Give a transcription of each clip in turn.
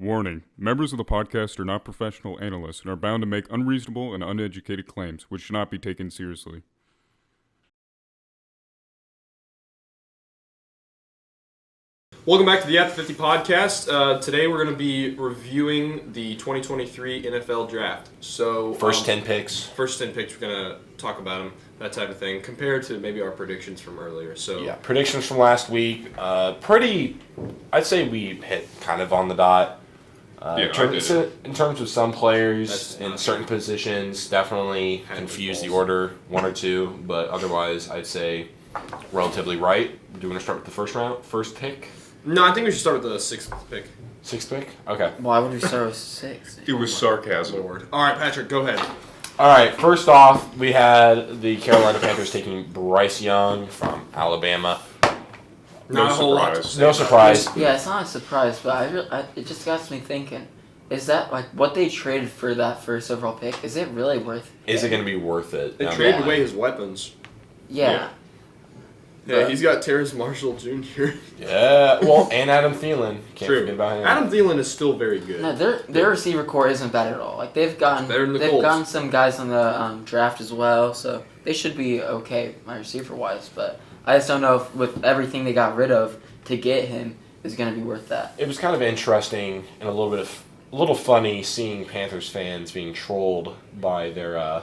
Warning: members of the podcast are not professional analysts and are bound to make unreasonable and uneducated claims, which should not be taken seriously. Welcome back to the At the 50 podcast. Today we're going to be reviewing the 2023 NFL Draft. So First 10 picks. First 10 picks, we're going to talk about them, that type of thing, compared to maybe our predictions from earlier. So Yeah, predictions from last week. I'd say we hit kind of on the dot. In terms of some players in certain positions, definitely confused the order, one or two, but otherwise I'd say relatively right. Do you want to start with the first pick? No, I think we should start with the sixth pick. Sixth pick? Okay. Why would we start with 6? It was sarcasm. Lord. All right, Patrick, go ahead. All right, first off, we had the Carolina Panthers taking Bryce Young from Alabama. Not a whole lot to say No about surprise. Yeah, it's not a surprise, but it just got me thinking. Is that, like, what they traded for that first overall pick, is it really worth it? Is it going to be worth it? They down the traded line? away his weapons. Yeah. Yeah, he's got Terrace Marshall Jr. Yeah, well, and Adam Thielen. Can't True. forget about him. Adam Thielen is still very good. No, their receiver core isn't bad at all. Like, they've Better than the they've Colts. gotten some guys on the draft as well, so they should be okay, my receiver-wise, but I just don't know if with everything they got rid of to get him is going to be worth that. It was kind of interesting and a little funny seeing Panthers fans being trolled by their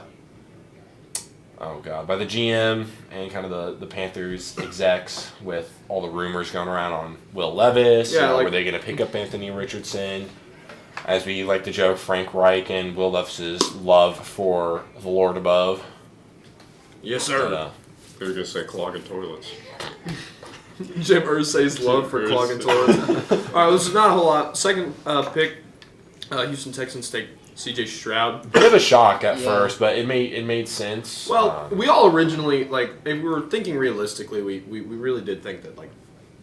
by the GM and kind of the Panthers execs with all the rumors going around on Will Levis. Yeah, like- were they going to pick up Anthony Richardson? As we like to joke, Frank Reich and Will Levis's love for the Lord above. Yes, But, sir. They were going to say clogging toilets. Jim Irsay's love for Jim clogging Irsay. toilets. All right, this is not a whole lot. Second pick, Houston Texans take C.J. Stroud. bit of a shock at Yeah. first, but it made sense. Well, we all originally, like, if we were thinking realistically, we really did think that, like,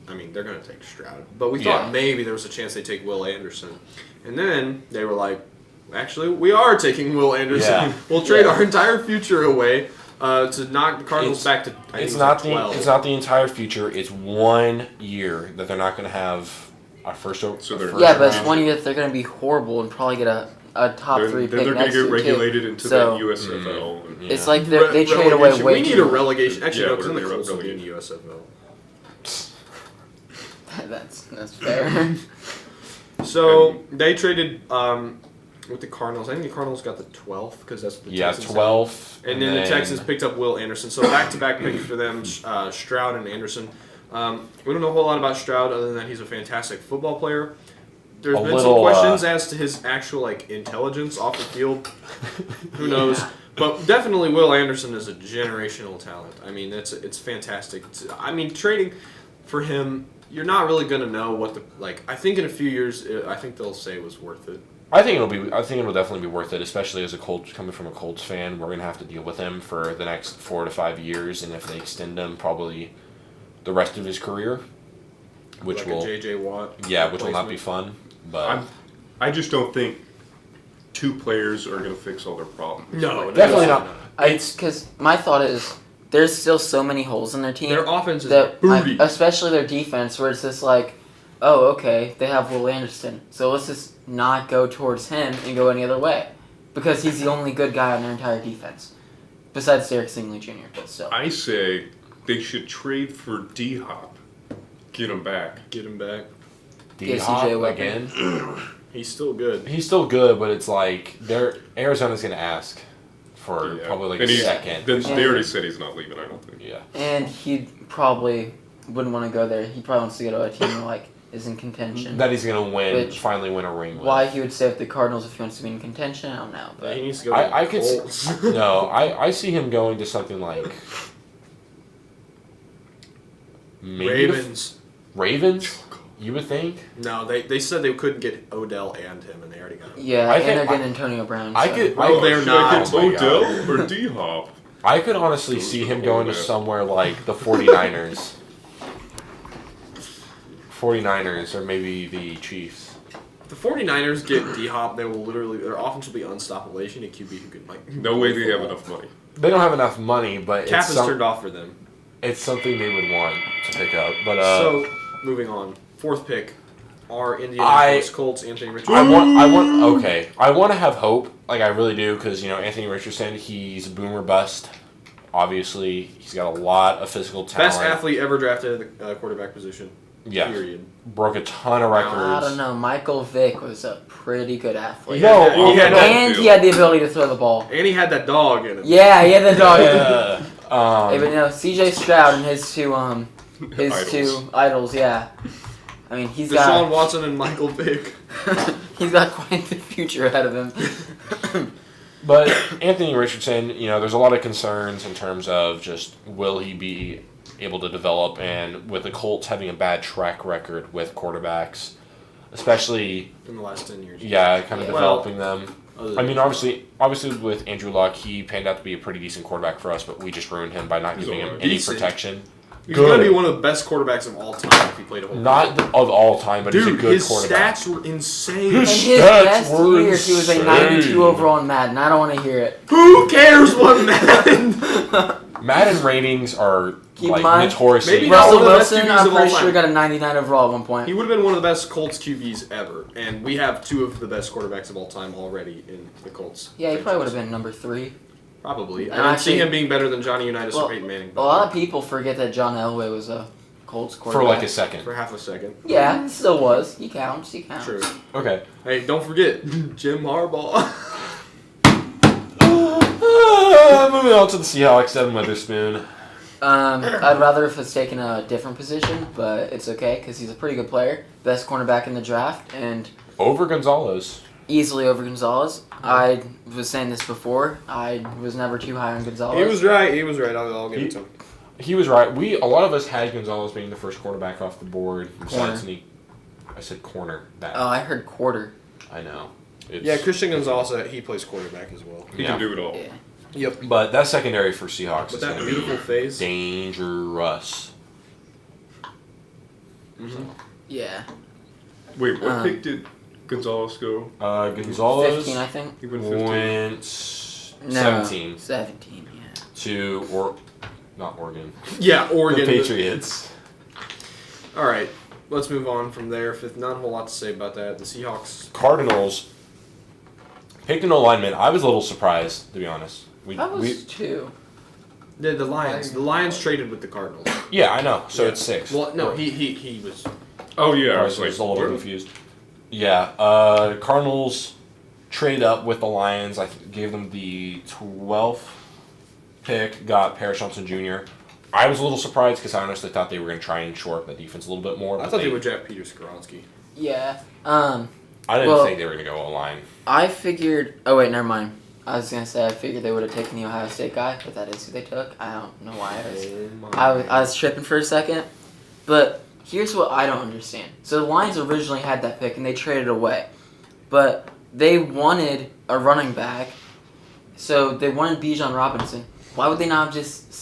I mean, they're going to take Stroud. But we thought Yeah. maybe there was a chance they'd take Will Anderson. And then they were like, actually, we are taking Will Anderson. Yeah. We'll trade Yeah. our entire future away to knock the Cardinals back to, I think It's it was not like the 12. it's not the entire future. It's 1 year that they're not going to have our first. So they're- Yeah, but it's round. 1 year that they're going to be horrible and probably get a top 3 Then pick they're going next to get year, too. regulated into So, that USFL. Yeah. It's like they trade away Relegation. way We need too a much. relegation. Actually, Yeah, no, because then we're the gonna Colts will be in the relegation. USFL. That's fair. So they traded with the Cardinals. I think the Cardinals got the 12th because that's what the Yeah, Texans had. 12. And then the Texans picked up Will Anderson. So back-to-back picks for them, Stroud and Anderson. We don't know a whole lot about Stroud other than that he's a fantastic football player. There's been some questions as to his actual like intelligence off the field. Who knows? But definitely Will Anderson is a generational talent. I mean, it's fantastic. I mean, trading for him, you're not really going to know what the like. I think in a few years, I think they'll say it was worth it. I think it'll definitely be worth it, especially as a Colts coming from a Colts fan. We're gonna have to deal with him for the next 4 to 5 years, and if they extend him, probably the rest of his career, which Like will a J.J. Watt. which will not be fun. But I just don't think two players are going to fix all their problems. No, Definitely not. It's because my thought is there's still so many holes in their team. Their offense is that, booty. especially their defense, where it's just like, oh, okay, they have Will Anderson, so let's just not go towards him and go any other way, because he's the only good guy on their entire defense, besides Derek Stingley Jr. But still, I say they should trade for D-Hop. Get him back. Get him back. D-Hop CJ Weber. again. He's still good. He's still good, but it's like Arizona's gonna ask for probably like And a he's- second. They already said he's not leaving, I don't think. Yeah. and he probably wouldn't want to go there. He probably wants to go to a team that like is in contention. That he's gonna Which- finally win a ring with. Why he would stay with the Cardinals if he wants to be in contention, I don't know. Yeah, he But needs to go to I the could Colts. No, I see him going to something like maybe the Ravens. Ravens. You would think. No, they said they couldn't get Odell and him, and they already got him. yeah, I and think they're getting Antonio Brown. I so. could. Oh, they're Should not. I get Oh my God. Odell or D-Hop? I could honestly Those see are him the going to best. somewhere like the 49ers. 49ers or maybe the Chiefs. If the 49ers get D-Hop, they will literally their offense will be unstoppable. They should need a QB who can like. No way they have enough money. They don't have enough money, but Cap it's, is turned off for them. it's something they would want to pick up. But So moving on, fourth pick, our Indianapolis Colts Anthony Richardson. I want to have hope. Like, I really do, because, Anthony Richardson, he's a boomer bust. Obviously, he's got a lot of physical talent. Best athlete ever drafted at the quarterback position. Yeah. Period. Broke a ton of records. I don't know. Michael Vick was a pretty good athlete. He had the ability to throw the ball. And he had that dog in him. Yeah, he had the dog. Yeah. But C.J. Stroud and his two idols. Yeah. I mean, he's got Deshaun Watson and Michael Vick. he's got quite the future ahead of him. But Anthony Richardson, there's a lot of concerns in terms of just will he be able to develop, and with the Colts having a bad track record with quarterbacks, especially in the last 10 years. Yeah, kind of developing them. I mean, obviously with Andrew Luck, he panned out to be a pretty decent quarterback for us, but we just ruined him by not giving him any protection. He's going to be one of the best quarterbacks of all time if he played a whole Not of all time, but he's a good quarterback. His stats were insane. In his best year, he was a 92 overall in Madden. I don't want to hear it. Who cares what Madden? Madden ratings are notoriously. Maybe Russell one of the best Wilson, QBs I'm of all pretty sure, time. got a 99 overall at one point. He would have been one of the best Colts QBs ever, and we have two of the best quarterbacks of all time already in the Colts. Yeah, he probably would have been number 3. Probably. And I don't see him being better than Johnny Unitas or Peyton Manning. A lot of people forget that John Elway was a Colts quarterback. For like a second. For half a second. Yeah, he still was. He counts. True. Okay. Hey, don't forget, Jim Harbaugh. Moving on to the Seahawks, Devin Witherspoon. I'd rather if it's taken a different position, but it's okay because he's a pretty good player. Best cornerback in the draft, and Over Gonzalez. easily over Gonzalez. I was saying this before. I was never too high on Gonzalez. He was right. I'll give it to him. He was right. A lot of us had Gonzalez being the first quarterback off the board. Corner. I said corner. Oh, I heard quarter. I know. Yeah, Christian Gonzalez, he plays quarterback as well. He can do it all. Yeah. Yep. But that secondary for Seahawks With is that going to beautiful be face. dangerous. Mm-hmm. Yeah. Wait, what pick did Gonzalez go? Gonzalez 15, I think. He went 15. went 17 17, yeah. to not Oregon. Yeah, Oregon. The Patriots. All right, let's move on from there. Not a whole lot to say about that. The Seahawks. Cardinals picked an O-lineman. I was a little surprised, to be honest. I was too. The Lions. The Lions traded with the Cardinals. Yeah, I know. So Yeah. it's 6. Well, no, he was. Oh, yeah. I I was was like, a little what? confused. Yeah, Cardinals traded up with the Lions. I gave them the 12th pick, got Paris Johnson Jr. I was a little surprised because I honestly thought they were going to try and shore up the defense a little bit more. I thought they would draft Peter Skoronski. Yeah. I didn't think they were going to go O-line. I figured. Oh wait, never mind. I was gonna say I figured they would have taken the Ohio State guy, but that is who they took. I don't know why I was tripping for a second. But here's what I don't understand. So the Lions originally had that pick and they traded away, but they wanted a running back, so they wanted Bijan Robinson. Why would they not have just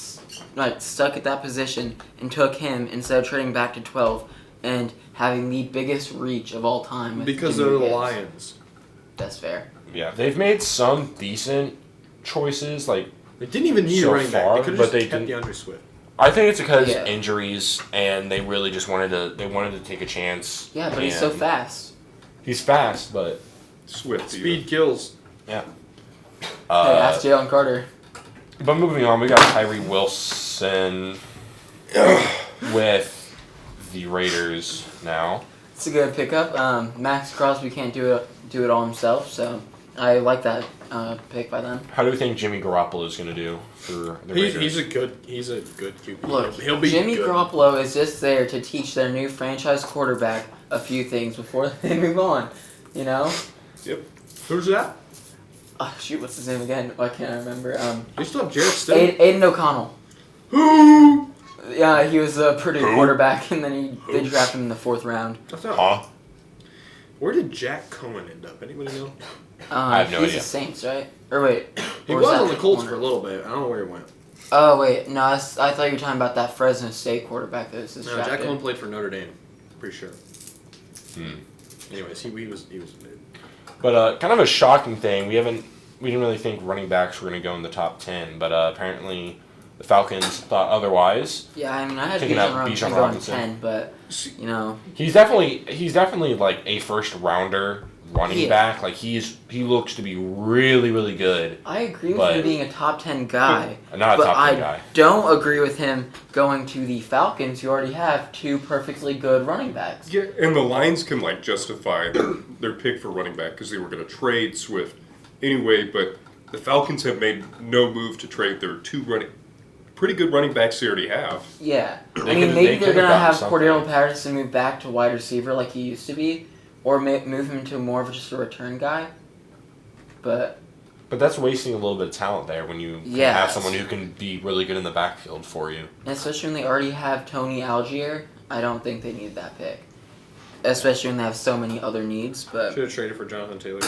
stuck at that position and took him instead of trading back to 12 and having the biggest reach of all time? With Because Jimmy they're the Gibbs? Lions. That's fair. Yeah, they've made some decent choices. Like They didn't even need So a running back. far, They could but have they just kept didn't- DeAndre Swift. I think it's because Yeah. injuries, and they really just wanted to take a chance. Yeah, but he's so and fast. He's fast, but Swift. Speed kills. yeah. Hey, ask Jalen Carter. But moving on, we got Tyree Wilson with the Raiders now. It's a good pickup. Max Crosby can't do it all himself, so I like that pick by them. How do we think Jimmy Garoppolo is going to do for the Raiders? He's a good QB. Look, he'll be Jimmy good. Garoppolo is just there to teach their new franchise quarterback a few things before they move on. You know? Yep. Who's that? Oh, shoot, what's his name again? I can't remember. You still have Jarrett Stidham. Aiden O'Connell. Who? Yeah, he was a Purdue quarterback, and then they drafted him in the 4th round. That's not. Huh? Where did Jack Cohen end up? Anybody know? I have no he's idea. the Saints, right? Or wait. He or was that on the Colts corner? for a little bit. I don't know where he went. Oh, wait. No, I thought you were talking about that Fresno State quarterback that was just No, drafted. Jack Cohen played for Notre Dame. Pretty sure. Hmm. Anyways, he was a dude. But kind of a shocking thing. We didn't really think running backs were going to go in the top 10, but apparently the Falcons thought otherwise. Yeah, I mean, I had Picking Bijan up Robinson Bijan going Robinson. 10, but, you know. He's definitely like a first rounder running Yeah. back. Like he looks to be really, really good. I agree with But- him being a top 10 guy, Not a but top 10 I guy. don't agree with him going to the Falcons, who already have 2 perfectly good running backs. Yeah, and the Lions can like justify their pick for running back because they were going to trade Swift anyway. But the Falcons have made no move to trade their 2 pretty good running backs they already have. Yeah. I They mean, could've- maybe they they're could've going to gotten have something. Cordero Patterson move back to wide receiver like he used to be, or move him to more of just a return guy. But, But that's wasting a little bit of talent there when you can Yes. have someone who can be really good in the backfield for you. especially when they already have Tony Algier, I don't think they need that pick. Especially when they have so many other needs, but... Should have traded for Jonathan Taylor.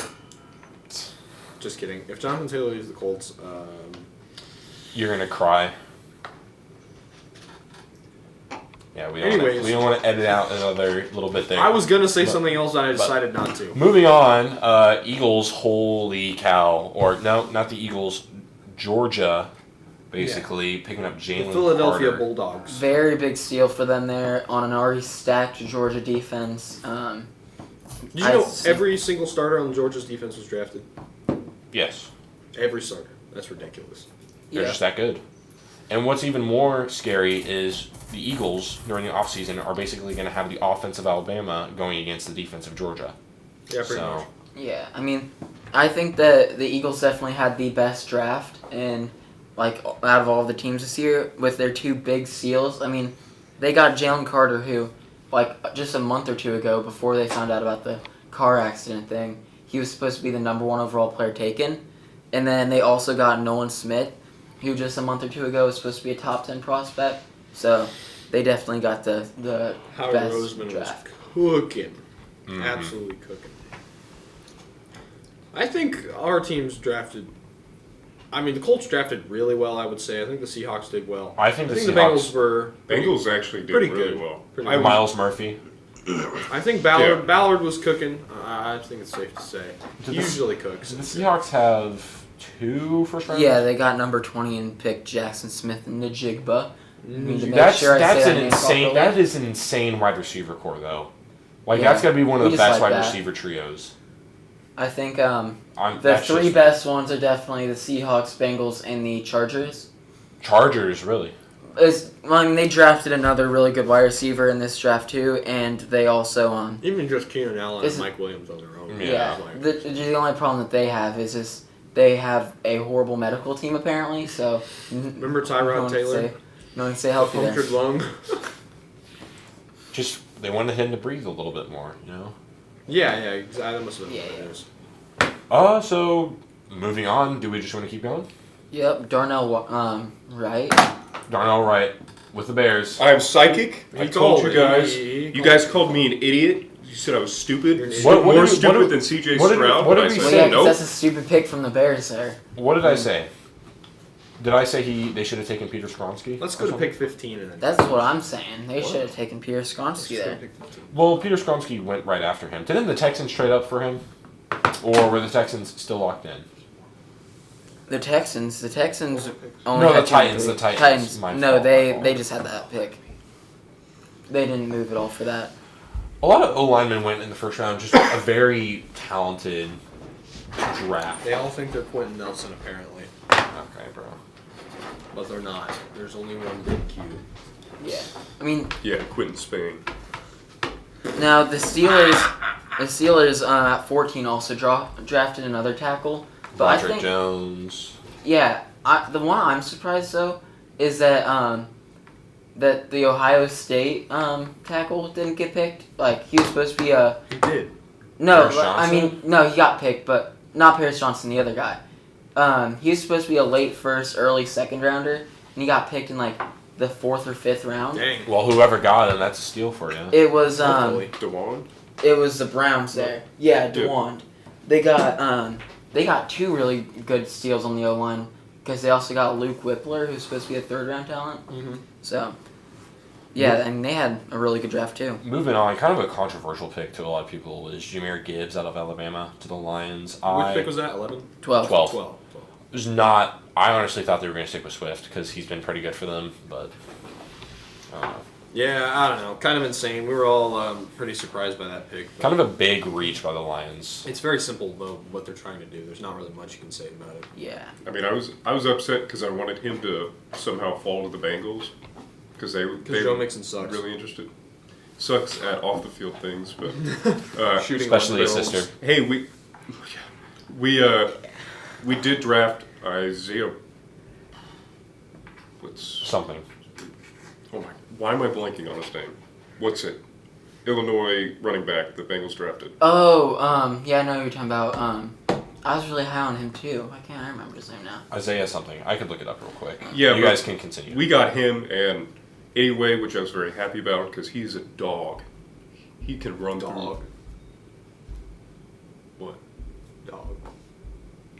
Just kidding. If Jonathan Taylor leaves the Colts, You're gonna cry. Yeah, we Anyways. don't want to edit out another little bit there. I was gonna say But- something else and I decided not to. Moving on, Eagles, holy cow. Or, no, not the Eagles, Georgia, basically, picking up The Jalen Philadelphia Carter. Bulldogs. Very big steal for them there on an already stacked Georgia defense. Did you I know see. every single starter on Georgia's defense was drafted? Yes, Every starter. That's ridiculous. they're Yeah. just that good. And what's even more scary is the Eagles, during the offseason, are basically going to have the offense of Alabama going against the defense of Georgia. Yeah, pretty So, much. Yeah, I mean, I think that the Eagles definitely had the best draft in, like, out of all the teams this year with their 2 big steals. I mean, they got Jalen Carter, who, like, just a month or 2 ago, before they found out about the car accident thing, he was supposed to be the #1 overall player taken. And then they also got Nolan Smith, who just a month or 2 ago was supposed to be a top 10 prospect. So they definitely got the Howard best Roseman draft. was cooking. Mhm. Absolutely cooking. I think our teams drafted. I mean, the Colts drafted really well, I would say. I think the Seahawks did well. I think the the Seahawks, Bengals were. Bengals actually did Pretty really good. well. Pretty I good. was- Miles Murphy. I think Ballard. Yeah. Ballard was cooking. I think it's safe to say. Did He the- usually cooks. Did the Seahawks have 2 first rounders? Yeah, they got number 20 and picked Jackson Smith and Najigba. Need to make That's sure I that's say an that name insane. properly. That is an insane wide receiver core, though. Like Yeah, that's got to be one of we the just best like wide that. receiver trios. I think The the 3 best ones are definitely the Seahawks, Bengals, and the Chargers. Chargers, really. I mean, they drafted another really good wide receiver in this draft too, and they also Even just Keenan Allen Is- and Mike Williams on their own. Yeah. Like, the only problem that they have is just they have a horrible medical team apparently. So Remember no Tyrod one Taylor? can say, no one can say healthy there. Punctured lung. Just they wanted him to breathe a little bit more, you know. Yeah, exactly. That must have been what Yeah. it is. So moving on, do we just want to keep going? Yep, Darnell Wright. Darnell Wright with the Bears. I'm psychic. He I told you told- guys. he You called- guys called me an idiot. You said I was stupid. You're an idiot. What More did we- stupid what did- than CJ what did we- Stroud. what but did I we Well, said yeah, say? 'cause nope. that's a stupid pick from the Bears there. What did I say? Did I say they should have taken Peter Skronsky? Let's or go to something? pick 15 and then. That's what I'm saying. They What? should have taken Pierre Skronsky there. Pick 15. Well, Peter Skronsky went right after him. Didn't the Texans trade up for him, or were the Texans still locked in? The Texans only No, had the 2 and Titans, 3. the Titans. My No, fault, they my they fault. just had that pick. They didn't move at all for that. A lot of O linemen went in the first round. Just a very talented draft. They all think they're Quentin Nelson, apparently. Okay, bro. But they're not. There's only one big Q. Yeah, I mean Yeah, Quentin Spain. now the Steelers at 14 also drafted another tackle, but I Roderick think Jones. yeah, the one I'm surprised though is that that the Ohio State tackle didn't get picked. Like he was supposed to be a He did. no, Paris I mean Johnson? no, he got picked, but not Paris Johnson, the other guy. He was supposed to be a late first, early second rounder, and he got picked in like the 4th or 5th round. Dang. Well, whoever got him, that's a steal for you. It was Hopefully. DeWan? it was the Browns there. Yeah, Yeah. DeWand. They got 2 really good steals on the O line because they also got Luke Whippler, who's supposed to be a 3rd round talent. Mm-hmm. So yeah, and they had a really good draft too. Moving on, kind of a controversial pick to a lot of people was Jahmyr Gibbs out of Alabama to the Lions. Which pick was that? 11? 12. 12. 12. was not. I honestly thought they were going to stick with Swift because he's been pretty good for them, but I don't know. Yeah, I don't know. Kind of insane. We were all pretty surprised by that pick. Kind of a big reach by the Lions. It's very simple, though, what they're trying to do. There's not really much you can say about it. Yeah. I mean, I was upset because I wanted him to somehow fall to the Bengals because they Joe Mixon sucks. Really interested. Sucks at off the field things, but Shooting Especially on his barrels. sister. hey, we did draft Isaiah. What's Something. oh my? Why am I blanking on his name? What's it? Illinois running back the Bengals drafted. Oh, yeah, I know who you're talking about. I was really high on him too. I can't remember his name now. Isaiah something. I could look it up real quick. Yeah, you but guys can continue. We got him and anyway, which I was very happy about because he's a dog. He can run Dog. through. What? Dog.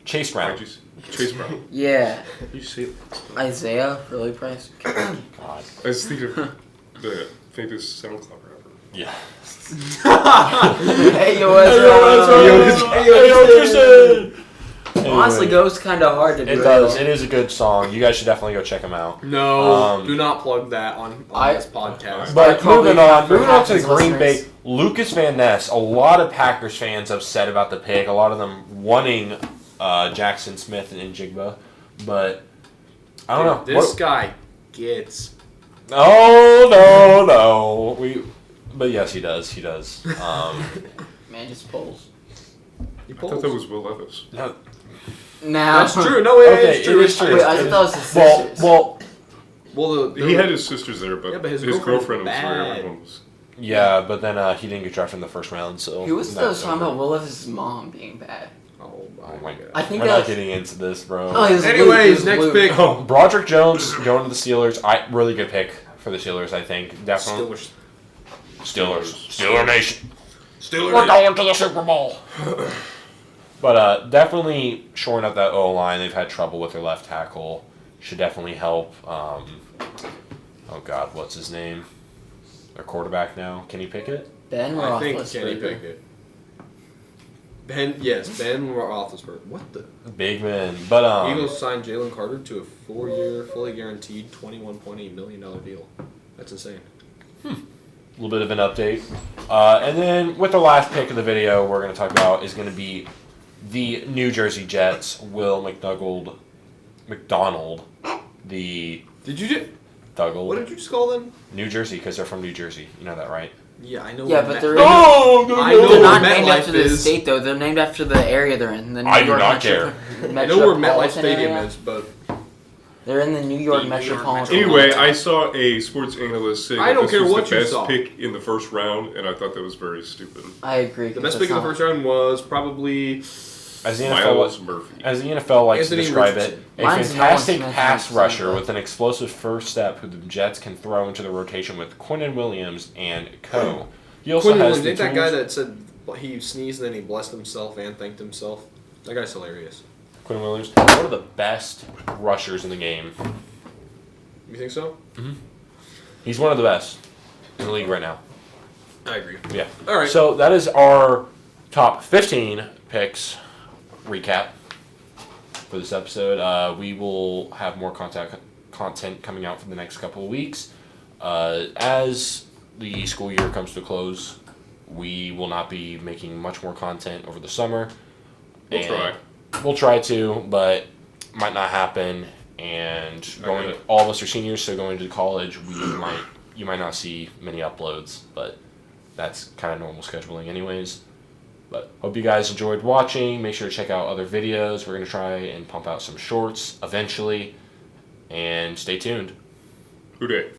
Chase Brown. Why'd you Chase Brown. Yeah, You see it? Isaiah, really, Price? God. I was thinking of the famous SoundCloud rapper. Yeah. Hey, yo, what's up? Honestly, goes kind of hard to do. It does. It is a good song. You guys should definitely go check him out. No, do not plug that on this I- podcast. But probably moving on have for to half the his Green listeners. Bay, Lucas Van Ness. A lot of Packers fans upset about the pick. A lot of them wanting Jackson Smith and Njigba, but I don't know. This guy gets. No. But yes, he does. He does. Man, just pulls. He I pulls. thought that was Will Levis. No, Now. That's true. No, it Okay, is true. it is true. Wait, I thought that was his well, sisters. Well, He had his sisters there, but, Yeah, but his his girlfriend girlfriend was was there. bad. Everyone was. yeah, but then he didn't get drafted in the first round. So Who was that's talking over. about Will Levis' mom being bad? Oh Oh my my god. I think We're that not getting into this, bro. Oh, he was Anyways, Luke, next Luke. pick. Oh, Broderick Jones going to the Steelers. Really good pick for the Steelers, I think. Definitely. Steelers. Steeler Nation. Steelers. We're going to the Super Bowl. But definitely shoring up that O-line. They've had trouble with their left tackle. Should definitely help. Oh, God, what's his name? Their quarterback now. Kenny Pickett? Ben I think Roethlisberger. Kenny Pickett. Ben Roethlisberger. What the? Big man. But Eagles signed Jalen Carter to a 4-year, fully guaranteed, $21.8 million deal. That's insane. a little bit of an update. And then with the last pick of the video we're going to talk about is going to be the New Jersey Jets. Will McDonald, the Did you just? Dougald. What did you just call them? New Jersey, because they're from New Jersey. You know that, right? Yeah, I know. Yeah, what but Met- they're I know They're where not named MetLife after the is. state, though. They're named after the area they're in. The New I do York not care. I know where MetLife Metropolitan Stadium area. is, but They're in the New York The New York Metropolitan. anyway, I saw a sports analyst say I that don't this care was what the you best saw. pick in the first round, and I thought that was very stupid. I agree. the best pick in the first round was probably As the Miles NFL, Murphy. as the NFL likes Anthony to describe Richardson. it, a Mine's fantastic Nolan Smith pass and rusher Smith. with an explosive first step who the Jets can throw into the rotation with Quinnen Williams and co. He also Quinn has Williams. the Ain't that guy tools- that said he sneezed and then he blessed himself and thanked himself? That guy's hilarious. Quinnen Williams, one of the best rushers in the game. You think so? He's one of the best in the league right now. I agree. Yeah. All right. So that is our top 15 picks recap for this episode. We will have more content coming out for the next couple of weeks. As the school year comes to a close, we will not be making much more content over the summer. We'll And try. We'll try to, but might not happen. And Okay. all of us are seniors, so going to college, you might not see many uploads, but that's kind of normal scheduling anyways. But hope you guys enjoyed watching. Make sure to check out other videos. We're going to try and pump out some shorts eventually. And stay tuned. Who dey?